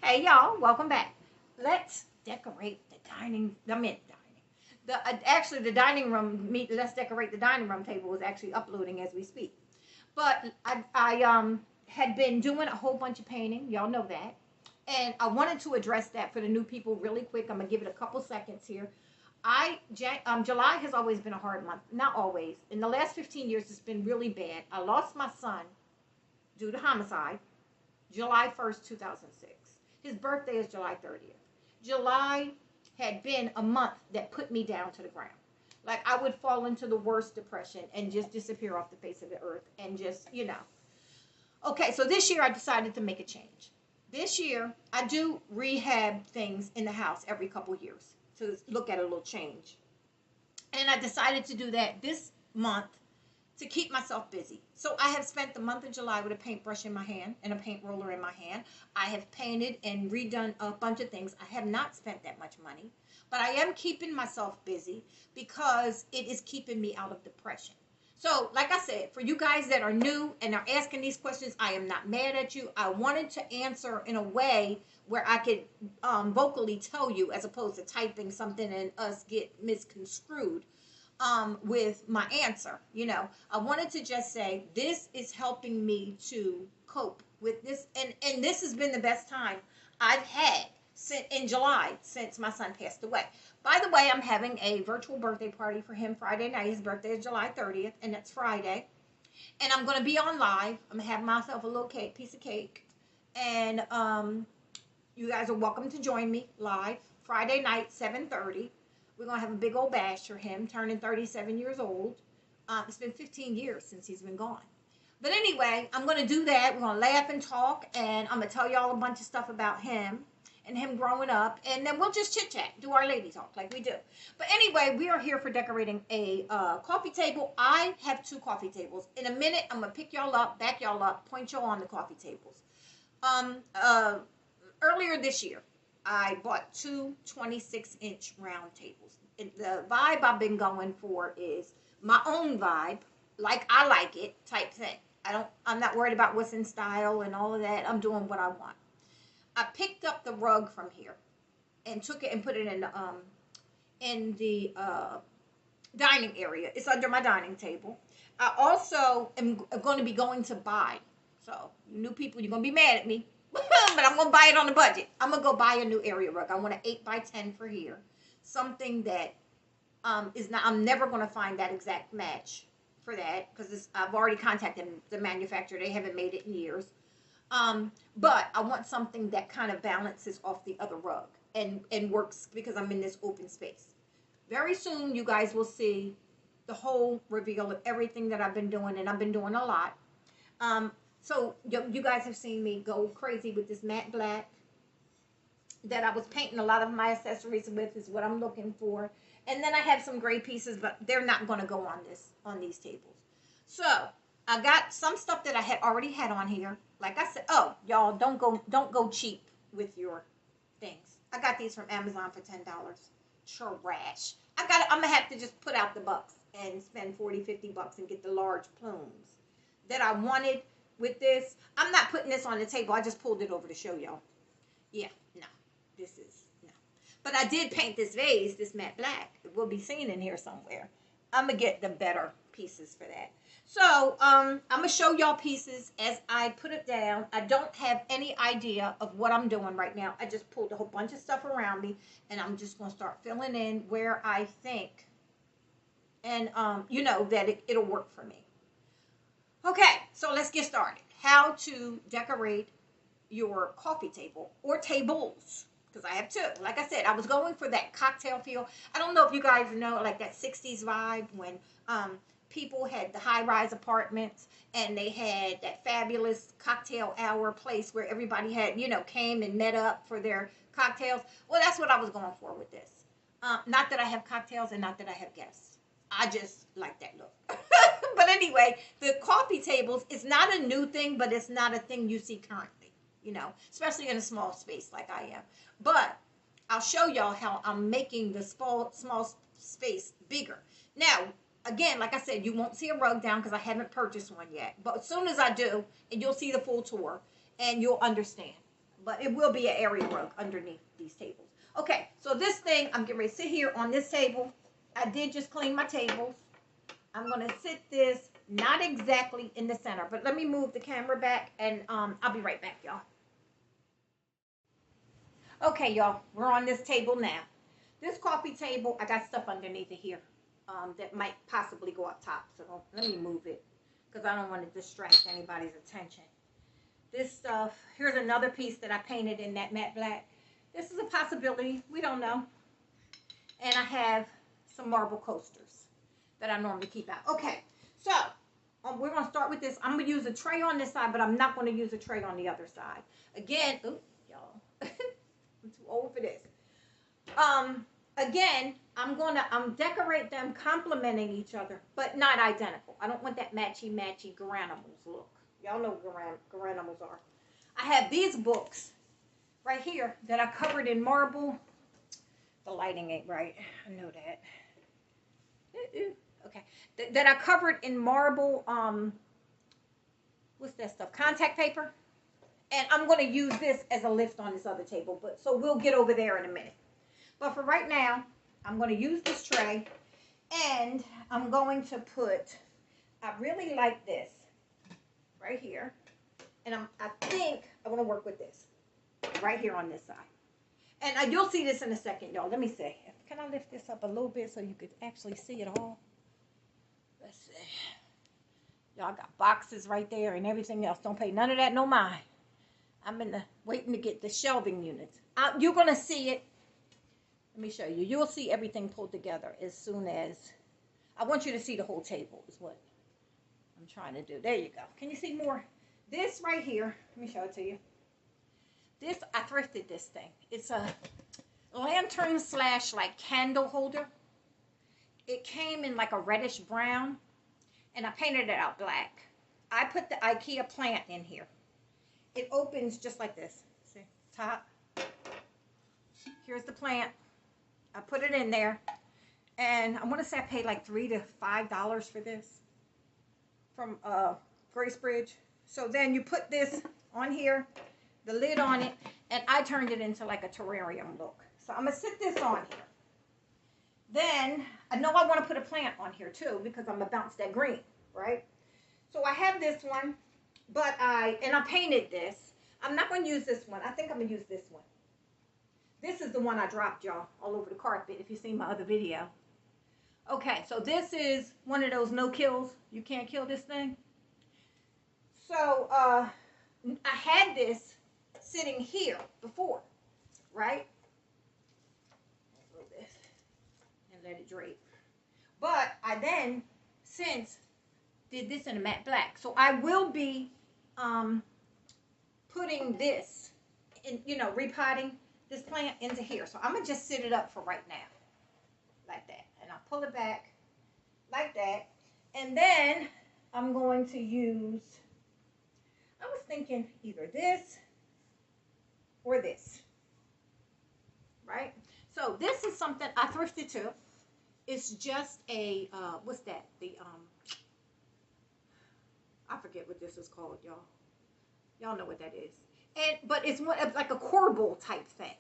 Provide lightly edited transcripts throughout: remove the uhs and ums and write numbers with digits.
Hey y'all, welcome back. Let's decorate the dining. Actually the dining room. Let's decorate the dining room table is actually uploading as we speak. But I had been doing a whole bunch of painting. Y'all know that, and I wanted to address that for the new people really quick. I'm gonna give it a couple seconds here. July has always been a hard month. Not always. In the last 15 years, it's been really bad. I lost my son due to homicide, July 1st, 2006. His birthday is July 30th. July had been a month that put me down to the ground. Like I would fall into the worst depression and just disappear off the face of the earth and just. Okay, so this year I decided to make a change. This year I do rehab things in the house every couple years to look at a little change. And I decided to do that this month to keep myself busy. So I have spent the month of July with a paintbrush in my hand and a paint roller in my hand. I have painted and redone a bunch of things. I have not spent that much money, but I am keeping myself busy because it is keeping me out of depression. So, like I said, for you guys that are new and are asking these questions, I am not mad at you. I wanted to answer in a way where I could vocally tell you as opposed to typing something and us get misconstrued with my answer. I wanted to just say this is helping me to cope with this, and this has been the best time I've had in July since my son passed away. By the way, I'm having a virtual birthday party for him Friday night. His birthday is July 30th, and that's Friday. And I'm going to be on live. I'm going to have myself a little piece of cake. And you guys are welcome to join me live Friday night, 7:30. We're going to have a big old bash for him, turning 37 years old. It's been 15 years since he's been gone. But anyway, I'm going to do that. We're going to laugh and talk, and I'm going to tell y'all a bunch of stuff about him and him growing up, and then we'll just chit-chat, do our lady talk like we do. But anyway, we are here for decorating a coffee table. I have two coffee tables. In a minute, I'm going to pick y'all up, back y'all up, point y'all on the coffee tables. Earlier this year, I bought two 26-inch round tables. The vibe I've been going for is my own vibe, like I like it type thing. I'm not worried about what's in style and all of that. I'm doing what I want. I picked up the rug from here and took it and put it in the dining area. It's under my dining table. I also am going to be going to buy. So, new people, you're going to be mad at me. But I'm going to buy it on the budget. I'm going to go buy a new area rug. I want an 8x10 for here. Something that I'm never going to find that exact match for that because I've already contacted the manufacturer. They haven't made it in years. But I want something that kind of balances off the other rug and works because I'm in this open space. Very soon, you guys will see the whole reveal of everything that I've been doing, and I've been doing a lot. So you guys have seen me go crazy with this matte black that I was painting a lot of my accessories with is what I'm looking for. And then I have some gray pieces, but they're not going to go on these tables. So I got some stuff that I had already had on here. Like I said, oh, y'all, don't go cheap with your things. I got these from Amazon for $10. Trash. I'm going to have to just put out the bucks and spend $40-$50 and get the large plumes that I wanted with this. I'm not putting this on the table. I just pulled it over to show y'all. Yeah, no. No. But I did paint this vase, this matte black. It will be seen in here somewhere. I'm going to get the better pieces for that. So, I'm going to show y'all pieces as I put it down. I don't have any idea of what I'm doing right now. I just pulled a whole bunch of stuff around me, and I'm just going to start filling in where I think, and, that it'll work for me. Okay, so let's get started. How to decorate your coffee table or tables, because I have two. Like I said, I was going for that cocktail feel. I don't know if you guys know, like that 60s vibe when people had the high-rise apartments and they had that fabulous cocktail hour place where everybody had, came and met up for their cocktails. Well, that's what I was going for with this. Not that I have cocktails and not that I have guests. I just like that look. But anyway, the coffee tables is not a new thing, but it's not a thing you see currently, especially in a small space like I am. But I'll show y'all how I'm making the small space bigger. Now, again, like I said, you won't see a rug down because I haven't purchased one yet. But as soon as I do, and you'll see the full tour, and you'll understand. but it will be an area rug underneath these tables. Okay, so this thing, I'm getting ready to sit here on this table. I did just clean my tables. I'm going to sit this not exactly in the center, but let me move the camera back, and I'll be right back, y'all. Okay, y'all, we're on this table now. This coffee table, I got stuff underneath it here that might possibly go up top. So let me move it because I don't want to distract anybody's attention. This stuff, here's another piece that I painted in that matte black. This is a possibility. We don't know. And I have some marble coasters that I normally keep out. Okay, so we're going to start with this. I'm going to use a tray on this side, but I'm not going to use a tray on the other side. Again, oops, y'all. I'm too old for this. Again, I'm decorate them complementing each other, but not identical. I don't want that matchy Garanimals look. Y'all know Garanimals are. I have these books right here that I covered in marble. The lighting ain't right. I know that. Okay. That I covered in marble, what's that stuff? Contact paper. And I'm going to use this as a lift on this other table. But so we'll get over there in a minute. But for right now, I'm going to use this tray. And I'm going to put, I really like this right here. And I think I want to work with this right here on this side. And you'll see this in a second, y'all. Let me see. Can I lift this up a little bit so you could actually see it all? Let's see. Y'all got boxes right there and everything else. Don't pay none of that no mind. I'm waiting to get the shelving units. You're going to see it. Let me show you. You'll see everything pulled together as soon as. I want you to see the whole table is what I'm trying to do. There you go. Can you see more? This right here. Let me show it to you. This, I thrifted this thing. It's a lantern / like candle holder. It came in like a reddish brown. And I painted it out black. I put the IKEA plant in here. It opens just like this. See, top. Here's the plant. I put it in there. And I want to say I paid like $3 to $5 for this from Gracebridge. So then you put this on here, the lid on it, and I turned it into like a terrarium look. So I'm going to sit this on here. Then, I know I want to put a plant on here too because I'm going to bounce that green, right? So I have this one, but I painted this. I'm not going to use this one. I think I'm going to use this one. This is the one I dropped, y'all, all over the carpet if you've seen my other video. Okay, so this is one of those no kills. You can't kill this thing. So, I had this sitting here before, right? Let it drape. But I then since did this in a matte black. So I will be putting this in, repotting this plant into here. So I'm going to just sit it up for right now. Like that. And I'll pull it back like that. And then I'm going to use, I was thinking either this or this. Right? So this is something I thrifted too. It's just a, what's that? I forget what this is called, y'all. Y'all know what that is. But it's like a corbel type thing.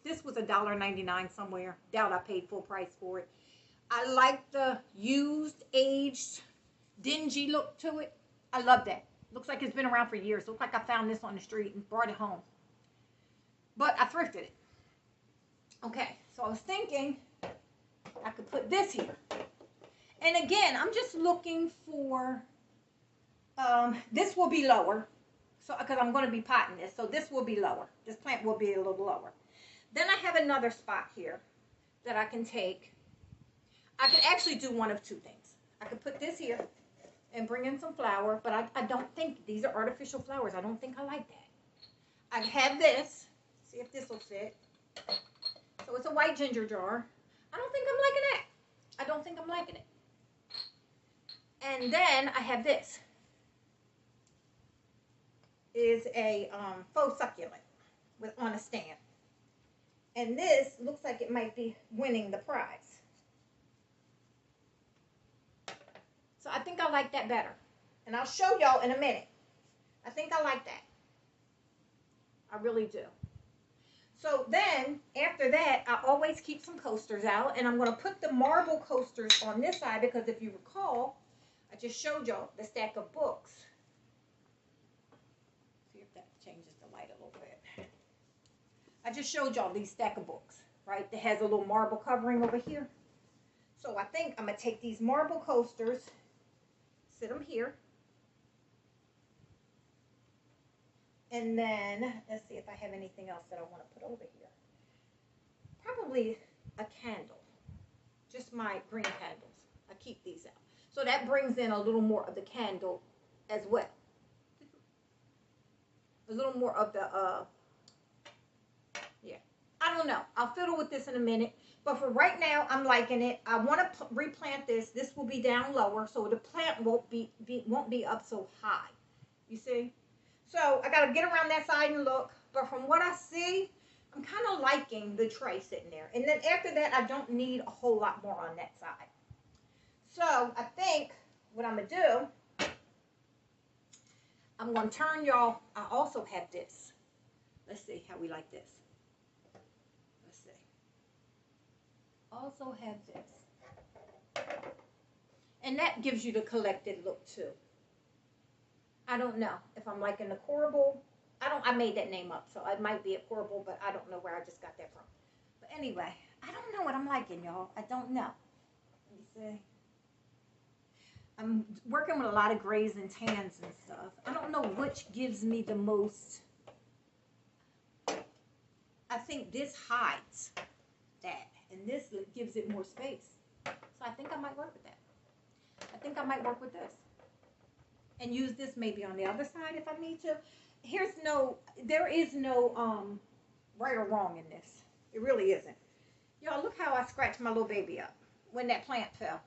This was $1.99 somewhere. Doubt I paid full price for it. I like the used, aged, dingy look to it. I love that. Looks like it's been around for years. Looks like I found this on the street and brought it home. But I thrifted it. Okay, so I was thinking I could put this here. And again, I'm just looking for, this will be lower. So, because I'm going to be potting this. So this will be lower. This plant will be a little lower. Then I have another spot here that I can take. I could actually do one of two things. I could put this here and bring in some flour. But I don't think, these are artificial flowers. I don't think I like that. I have this. See if this will fit. So it's a white ginger jar. I don't think I'm liking that. I don't think I'm liking it. And then I have this. Is a faux succulent on a stand. And this looks like it might be winning the prize. So I think I like that better. And I'll show y'all in a minute. I think I like that. I really do. So then, after that, I always keep some coasters out, and I'm going to put the marble coasters on this side because if you recall, I just showed y'all the stack of books. See if that changes the light a little bit. I just showed y'all these stack of books, right? That has a little marble covering over here. So I think I'm going to take these marble coasters, sit them here. And then, let's see if I have anything else that I want to put over here. Probably a candle. Just my green candles. I keep these out. So that brings in a little more of the candle as well. A little more of the, yeah. I don't know. I'll fiddle with this in a minute. But for right now, I'm liking it. I want to replant this. This will be down lower, so the plant won't be up so high. You see? So I got to get around that side and look. But from what I see, I'm kind of liking the tray sitting there. And then after that, I don't need a whole lot more on that side. So I think what I'm going to do, I'm going to turn y'all. I also have this. Let's see how we like this. Let's see. Also have this. And that gives you the collected look too. I don't know if I'm liking the corbel. I made that name up, so it might be a corbel, but I don't know where I just got that from. But anyway, I don't know what I'm liking, y'all. I don't know. Let me see. I'm working with a lot of grays and tans and stuff. I don't know which gives me the most. I think this hides that, and this gives it more space. So I think I might work with that. I think I might work with this. And use this maybe on the other side if I need to. There is no right or wrong in this. It really isn't. Y'all, look how I scratched my little baby up when that plant fell.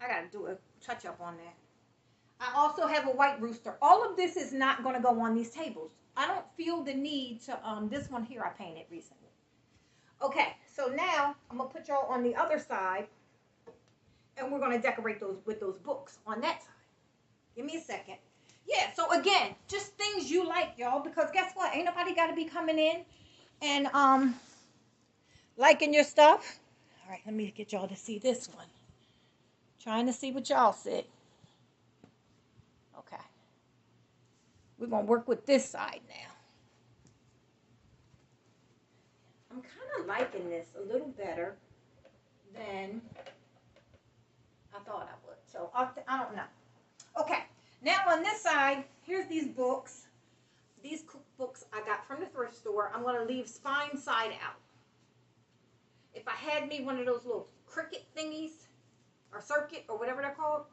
I got to do a touch up on that. I also have a white rooster. All of this is not going to go on these tables. I don't feel the need to, this one here I painted recently. Okay, so now I'm going to put y'all on the other side, and we're going to decorate those with those books on that side. Give me a second. Yeah, so again, just things you like, y'all, because guess what? Ain't nobody got to be coming in and liking your stuff. All right, let me get y'all to see this one. Trying to see what y'all said. Okay. We're going to work with this side now. I'm kind of liking this a little better than I thought I would. So I don't know. Okay. Now on this side, here's these books. These cookbooks I got from the thrift store. I'm going to leave spine side out. If I had me one of those little cricket thingies, or circuit, or whatever they're called,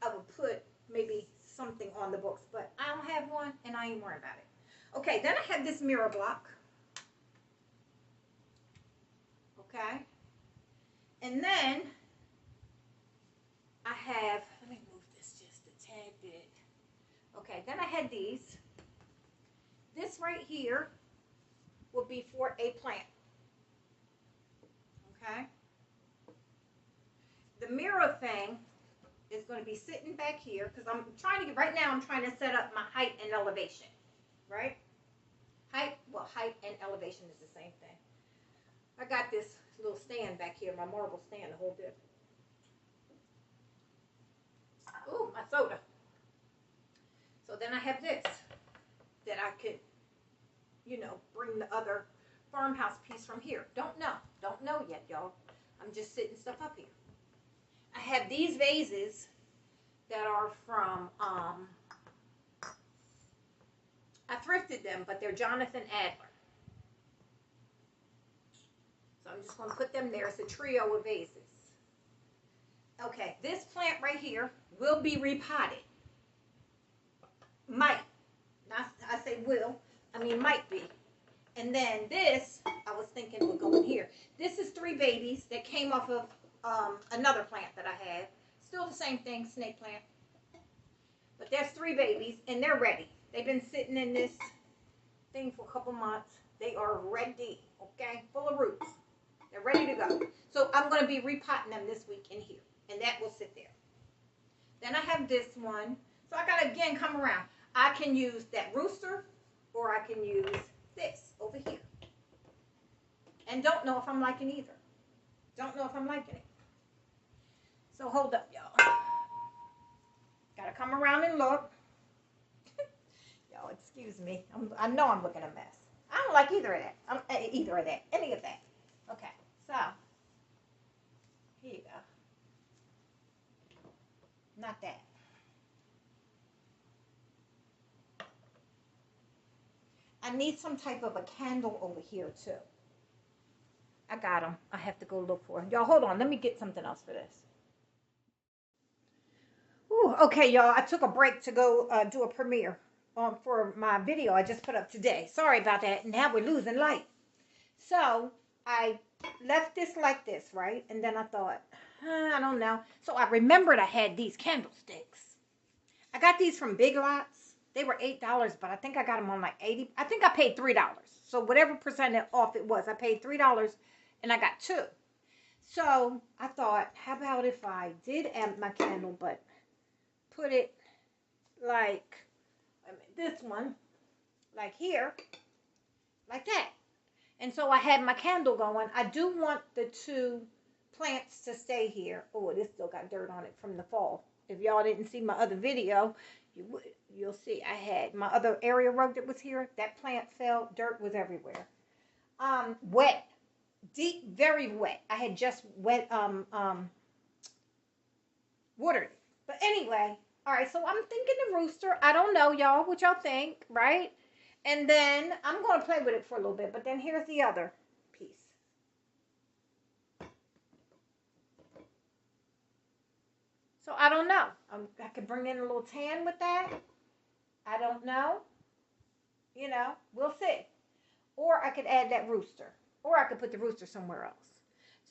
I would put maybe something on the books. But I don't have one, and I ain't worried about it. Okay, then I have this mirror block. Okay. And then I have, let me move this just a tad bit. Okay, then I had these. This right here will be for a plant. Okay. The mirror thing is going to be sitting back here because I'm trying to get, right now I'm trying to set up my height and elevation, right? Height and elevation is the same thing. I got this little stand back here, my marble stand to hold it. Ooh, my soda. So then I have this that I could, bring the other farmhouse piece from here. Don't know yet, y'all. I'm just setting stuff up here. I have these vases that are from, I thrifted them, but they're Jonathan Adler. So I'm just going to put them there. It's a trio of vases. Okay, this plant right here will be repotted. Might. I say will. I mean might be. And then this, I was thinking would go in here. This is 3 babies that came off of another plant that I had. Still the same thing, snake plant. But there's 3 babies, and they're ready. They've been sitting in this thing for a couple months. They are ready, okay? Full of roots. They're ready to go. So I'm going to be repotting them this week in here, and that will sit there. Then I have this one. So I got to, again, come around. I can use that rooster or I can use this over here. And don't know if I'm liking either. Don't know if I'm liking it. So hold up, y'all. Gotta come around and look. Y'all, excuse me. I know I'm looking a mess. I don't like either of that. Any of that. Okay, so here you go. Not that. I need some type of a candle over here too. I got them. I have to go look for them. Y'all, hold on. Let me get something else for this. Ooh, okay, y'all. I took a break to go do a premiere for my video I just put up today. Sorry about that. Now we're losing light. So I left this like this, right? And then I thought, I don't know. So I remembered I had these candlesticks. I got these from Big Lots. They were $8, but I think I got them on like 80. I think I paid $3. So whatever percent off it was, I paid $3 and I got 2. So I thought, how about if I did add my candle, but put it like this one, like here, like that. And so I had my candle going. I do want the 2 plants to stay here. Oh, this still got dirt on it from the fall. If y'all didn't see my other video, you'll see I had my other area rug that was here. That plant fell. Dirt was everywhere. Wet. Deep, very wet. I had just watered it. But anyway, all right, so I'm thinking the rooster. I don't know, y'all, what y'all think, right? And then I'm going to play with it for a little bit. But then here's the other piece. So I don't know. I could bring in a little tan with that. I don't know. You know, we'll see. Or I could add that rooster. Or I could put the rooster somewhere else.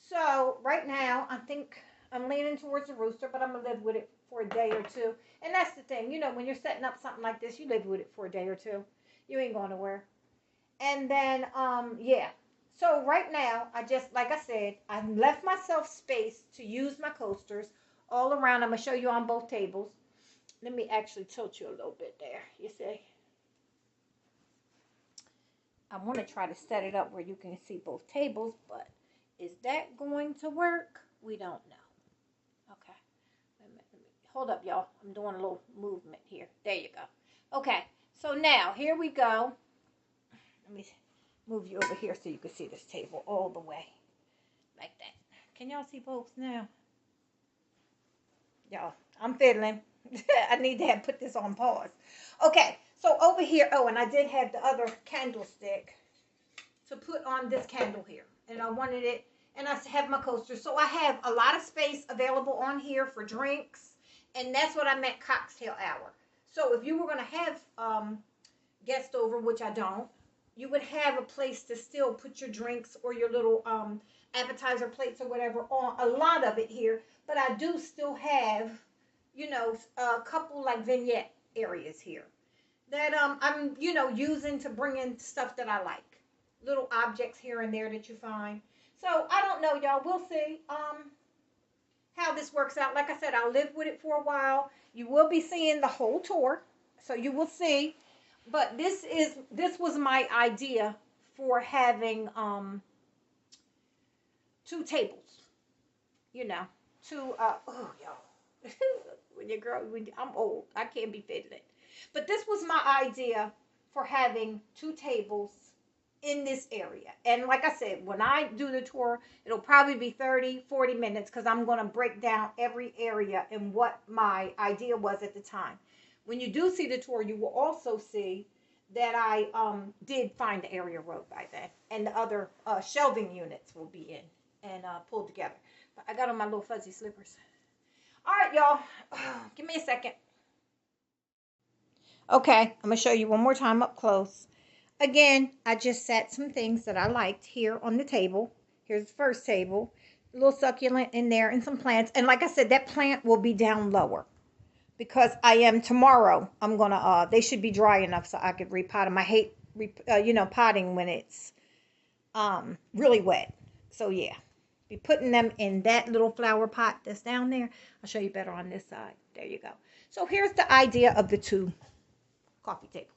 So right now, I think I'm leaning towards the rooster, but I'm going to live with it for a day or two. And that's the thing. You know, when you're setting up something like this, you live with it for a day or two. You ain't going nowhere. And then, yeah. So right now, I just, like I said, I left myself space to use my coasters all around. I'm going to show you on both tables. Let me actually tilt you a little bit there, you see. I want to try to set it up where you can see both tables, but is that going to work? We don't know. Okay. Let me, hold up, y'all. I'm doing a little movement here. There you go. Okay. So now, here we go. Let me move you over here so you can see this table all the way. Like that. Can y'all see both now? Y'all, I'm fiddling. I need to have put this on pause. Okay. So over here, oh, and I did have the other candlestick to put on this candle here. And I wanted it, and I have my coaster. So I have a lot of space available on here for drinks. And that's what I meant cocktail hour. So if you were going to have guests over, which I don't, you would have a place to still put your drinks or your little appetizer plates or whatever on. A lot of it here. But I do still have, you know, a couple like vignette areas here that I'm, you know, using to bring in stuff that I like. Little objects here and there that you find. So, I don't know, y'all. We'll see how this works out. Like I said, I'll live with it for a while. You will be seeing the whole tour. So, you will see. But this was my idea for having 2 tables. You know, 2, oh, y'all. I'm old. I can't be fiddling. But this was my idea for having 2 tables in this area. And like I said, when I do the tour, it'll probably be 30, 40 minutes because I'm going to break down every area and what my idea was at the time. When you do see the tour, you will also see that I did find the area rug by then. And the other shelving units will be in and pulled together. But I got on my little fuzzy slippers. All right, y'all. Give me a second. Okay, I'm going to show you one more time up close. Again, I just set some things that I liked here on the table. Here's the first table. A little succulent in there and some plants. And like I said, that plant will be down lower. Because tomorrow, I'm going to, they should be dry enough so I could repot them. I hate, potting when it's really wet. So, yeah. Be putting them in that little flower pot that's down there. I'll show you better on this side. There you go. So, here's the idea of the 2 coffee tables.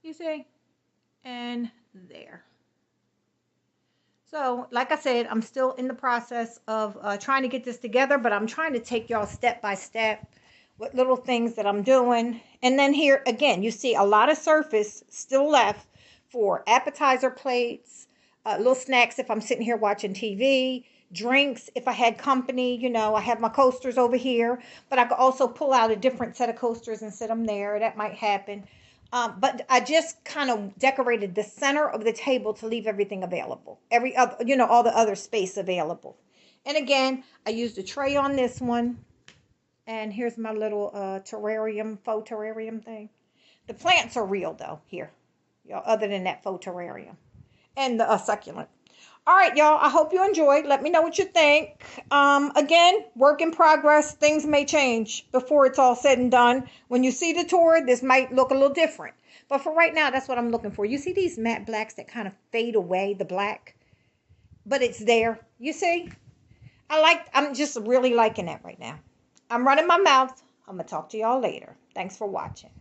You see? And there. So, like I said, I'm still in the process of trying to get this together, but I'm trying to take y'all step by step with little things that I'm doing. And then here again, you see a lot of surface still left for appetizer plates, little snacks if I'm sitting here watching TV, drinks if I had company. I have my coasters over here, but I could also pull out a different set of coasters and sit them there. That might happen. But I just kind of decorated the center of the table to leave everything available. Every other, all the other space available. And again, I used a tray on this one. And here's my little terrarium, faux terrarium thing. The plants are real though here, other than that faux terrarium. And the succulent. All right, y'all. I hope you enjoyed. Let me know what you think. Again, work in progress. Things may change before it's all said and done. When you see the tour, this might look a little different. But for right now, that's what I'm looking for. You see these matte blacks that kind of fade away, the black? But it's there. You see? I'm just really liking that right now. I'm running my mouth. I'm going to talk to y'all later. Thanks for watching.